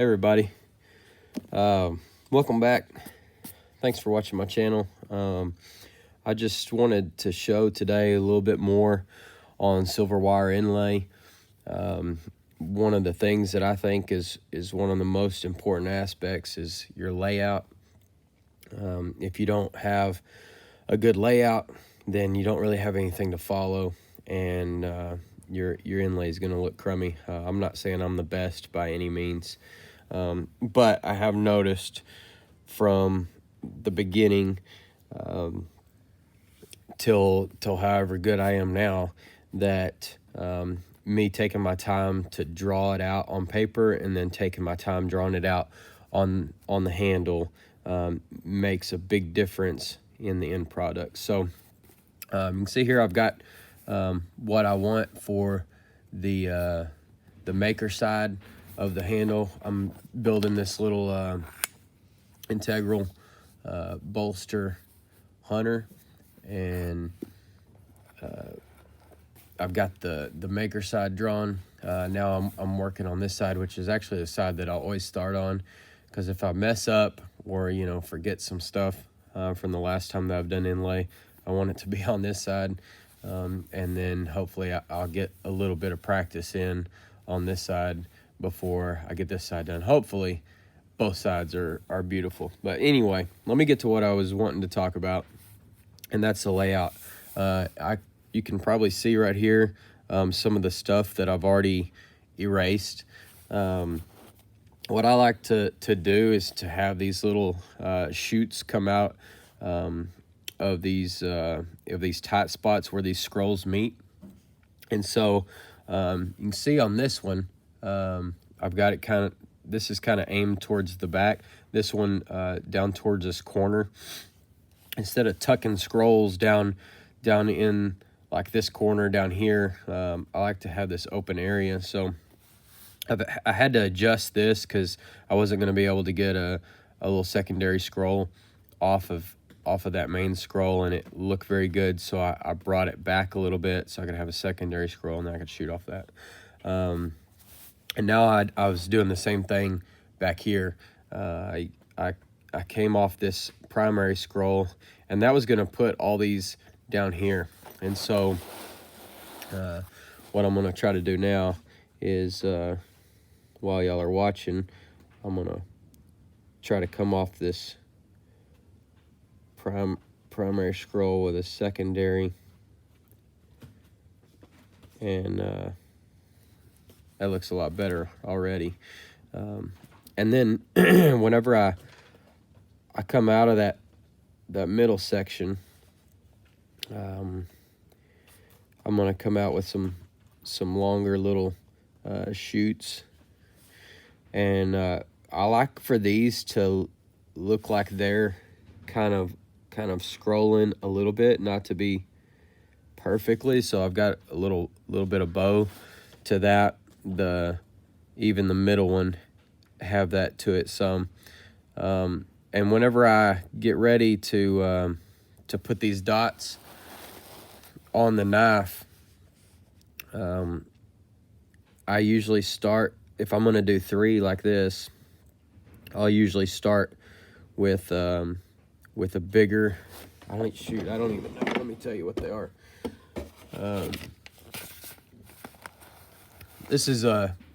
Hey everybody, welcome back. Thanks for watching my channel. I just wanted to show today a little bit more on silver wire inlay. One of the things that I think is one of the most important aspects is your layout. If you don't have a good layout, then you don't really have anything to follow, and your inlay is going to look crummy. I'm not saying I'm the best by any means, but I have noticed from the beginning till however good I am now that me taking my time to draw it out on paper and then taking my time drawing it out on the handle makes a big difference in the end product. So you can see here I've got what I want for the maker side of the handle. I'm building this little integral bolster hunter, and I've got the maker side drawn. Now I'm working on this side, which is actually the side that I'll always start on, because if I mess up or forget some stuff from the last time that I've done inlay, I want it to be on this side, and then hopefully I'll get a little bit of practice in on this side before I get this side done. Hopefully both sides are beautiful. But anyway, let me get to what I was wanting to talk about, and that's the layout. You can probably see right here some of the stuff that I've already erased. What I like to do is to have these little shoots come out of these tight spots where these scrolls meet. And so you can see on this one, I've got it this is kind of aimed towards the back. This one down towards this corner. Instead of tucking scrolls down in like this corner down here, I like to have this open area. So I had to adjust this because I wasn't going to be able to get a little secondary scroll off of that main scroll, and it looked very good. So I brought it back a little bit so I could have a secondary scroll, and then I could shoot off that. And now I was doing the same thing back here. I came off this primary scroll, and that was going to put all these down here. And so what I'm going to try to do now is, while y'all are watching, I'm going to try to come off this primary scroll with a secondary, and that looks a lot better already. And then whenever I come out of that middle section, I'm gonna come out with some longer little shoots, and I like for these to look like they're kind of scrolling a little bit, not to be perfectly. So I've got a little bit of bow to that. Even the middle one have that to it some. And whenever I get ready to put these dots on the knife, I usually start, if I'm gonna do 3 like this, I'll usually start with a bigger, I don't even know, let me tell you what they are. This is,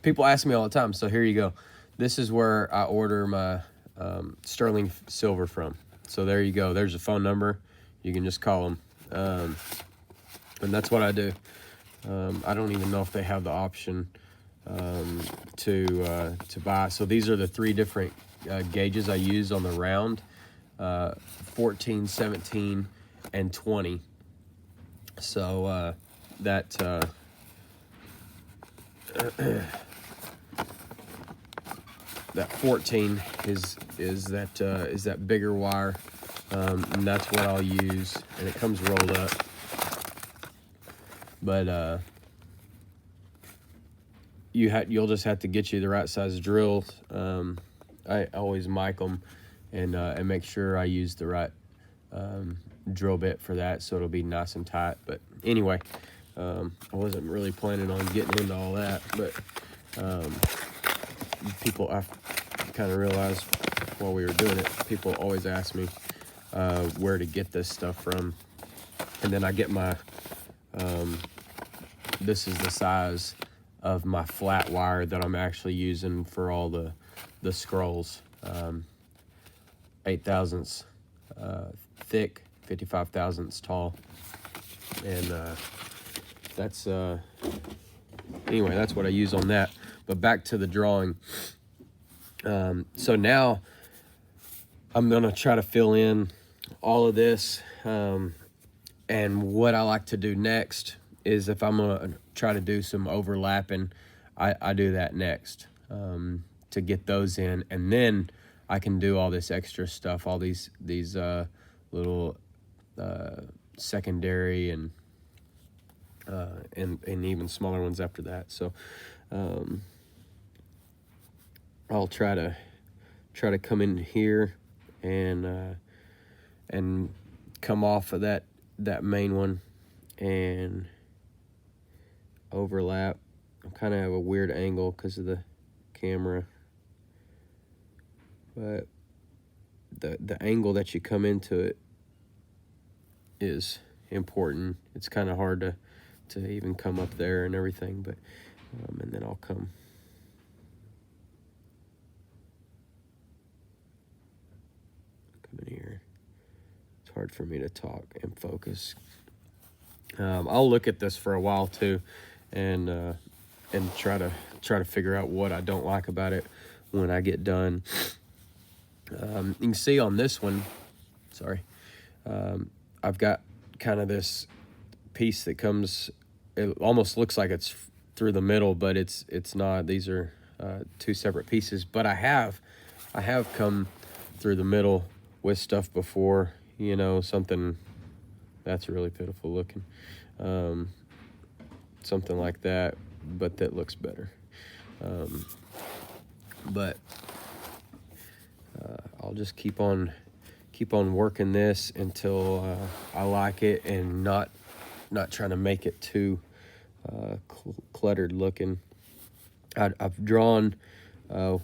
people ask me all the time, so here you go. This is where I order my sterling silver from. So there you go. There's a phone number. You can just call them. And that's what I do. I don't even know if they have the option to buy. So these are the 3 different gauges I use on the round: 14, 17, and 20. So that that 14 is that bigger wire, and that's what I'll use, and it comes rolled up. But you'll just have to get you the right size drills. I always mic them and make sure I use the right drill bit for that, so it'll be nice and tight. But anyway, I wasn't really planning on getting into all that, but people, kind of realized while we were doing it, people always ask me where to get this stuff from. And then I get my, this is the size of my flat wire that I'm actually using for all the scrolls. 8 thousandths thick, 55 thousandths tall. And that's, anyway, that's what I use on that. But back to the drawing. So now I'm gonna try to fill in all of this. And what I like to do next is, if I'm gonna try to do some overlapping, I do that next to get those in, and then I can do all this extra stuff, all these little secondary and even smaller ones after that. So I'll try to come in here and come off of that main one and overlap. I kind of have a weird angle because of the camera, but the angle that you come into it is important. It's kind of hard to even come up there and everything, but and then I'll come in here. It's hard for me to talk and focus. I'll look at this for a while too, and try to figure out what I don't like about it when I get done. You can see on this one, sorry, I've got kind of this piece that comes, it almost looks like it's through the middle, but it's not. These are two separate pieces, but I have come through the middle with stuff before, you know, something that's really pitiful looking, something like that, but that looks better. But I'll just keep on working this until I like it, and not trying to make it too cluttered looking. I've drawn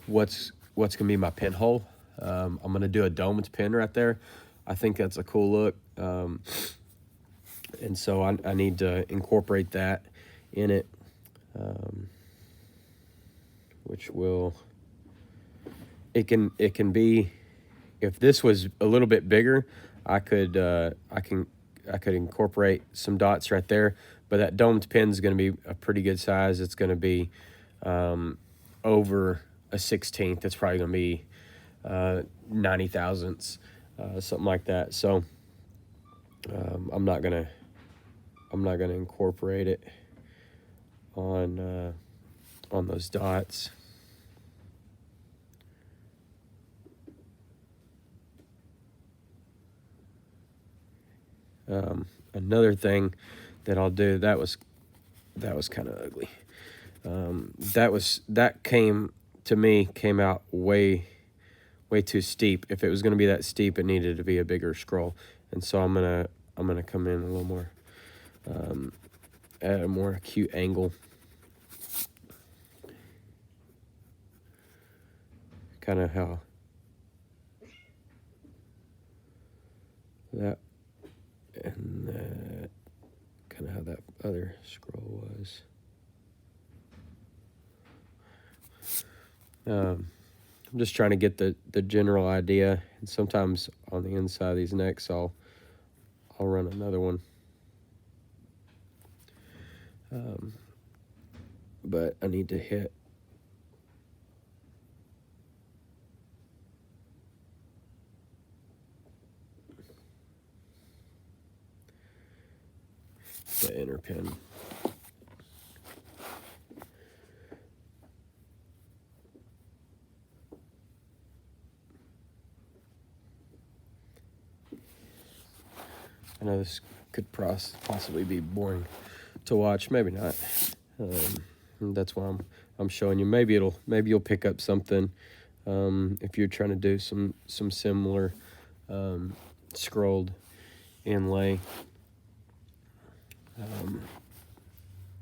what's gonna be my pinhole. I'm gonna do a domed pin right there. I think that's a cool look, and so I need to incorporate that in it, which will, it can be, if this was a little bit bigger, I could incorporate some dots right there, but that domed pin is going to be a pretty good size. It's going to be over a 1/16. It's probably going to be 90 thousandths, something like that. So I'm not gonna incorporate it on those dots. Another thing that I'll do, that was kind of ugly. That came out way too steep. If it was going to be that steep, it needed to be a bigger scroll. And so I'm gonna come in a little more at a more acute angle. Kind of how that, and that, kind of how that other scroll was. I'm just trying to get the general idea, and sometimes on the inside of these necks I'll run another one, but I need to hit the inner pin. I know this could possibly be boring to watch, maybe not. That's why I'm showing you. Maybe you'll pick up something if you're trying to do some similar scrolled inlay. I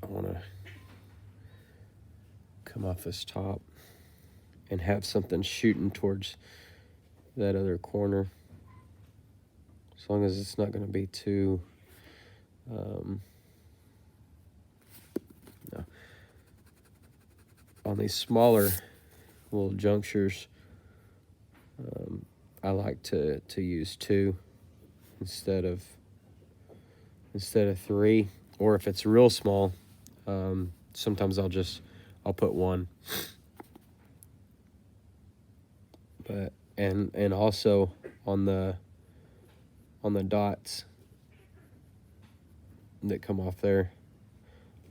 want to come off this top and have something shooting towards that other corner. As long as it's not going to be too, no. On these smaller little junctures, I like to use 2 instead of 3, or if it's real small, sometimes I'll put 1. But and also on the dots that come off there,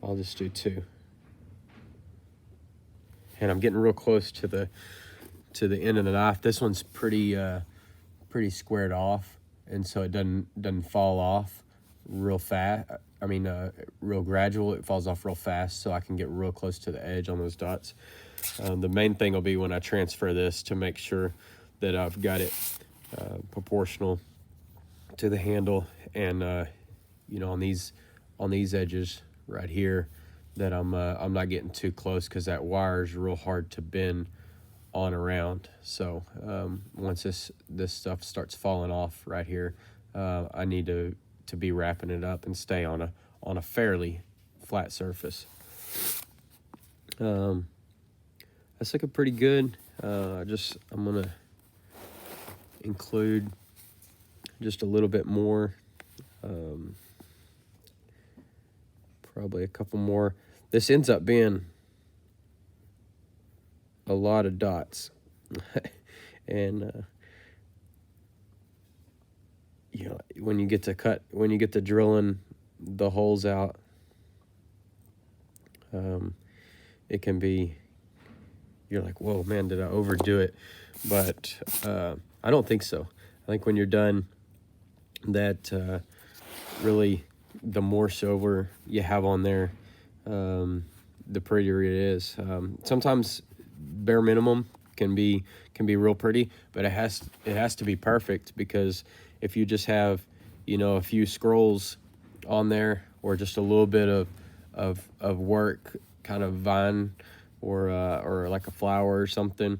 I'll just do 2. And I'm getting real close to the end of the knife. This one's pretty squared off, and so it doesn't fall off real fast. I mean, real gradual. It falls off real fast, so I can get real close to the edge on those dots. The main thing will be when I transfer this to make sure that I've got it proportional to the handle, and on these edges right here, that I'm not getting too close, because that wire is real hard to bend on around. So once this stuff starts falling off right here, I need to be wrapping it up and stay on a fairly flat surface. That's looking pretty good. I'm gonna include just a little bit more, probably a couple more. This ends up being a lot of dots. And when you get to drilling the holes out, it can be, you're like, whoa, man, did I overdo it? But I don't think so. I think when you're done, that really, the more silver you have on there, the prettier it is. Sometimes bare minimum can be real pretty, but it has to be perfect, because if you just have a few scrolls on there, or just a little bit of work, kind of vine or like a flower or something,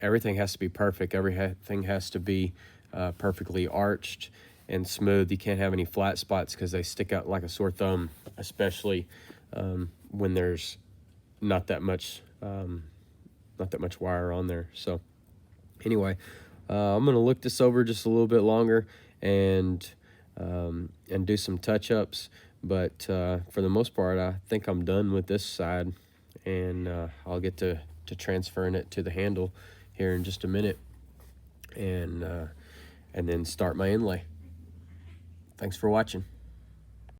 everything has to be perfect. Everything has to be perfectly arched and smooth. You can't have any flat spots, because they stick out like a sore thumb, especially when there's not that much wire on there. So anyway, I'm gonna look this over just a little bit longer and do some touch-ups, but for the most part, I think I'm done with this side, and I'll get to transferring it to the handle here in just a minute, and then start my inlay. Thanks for watching.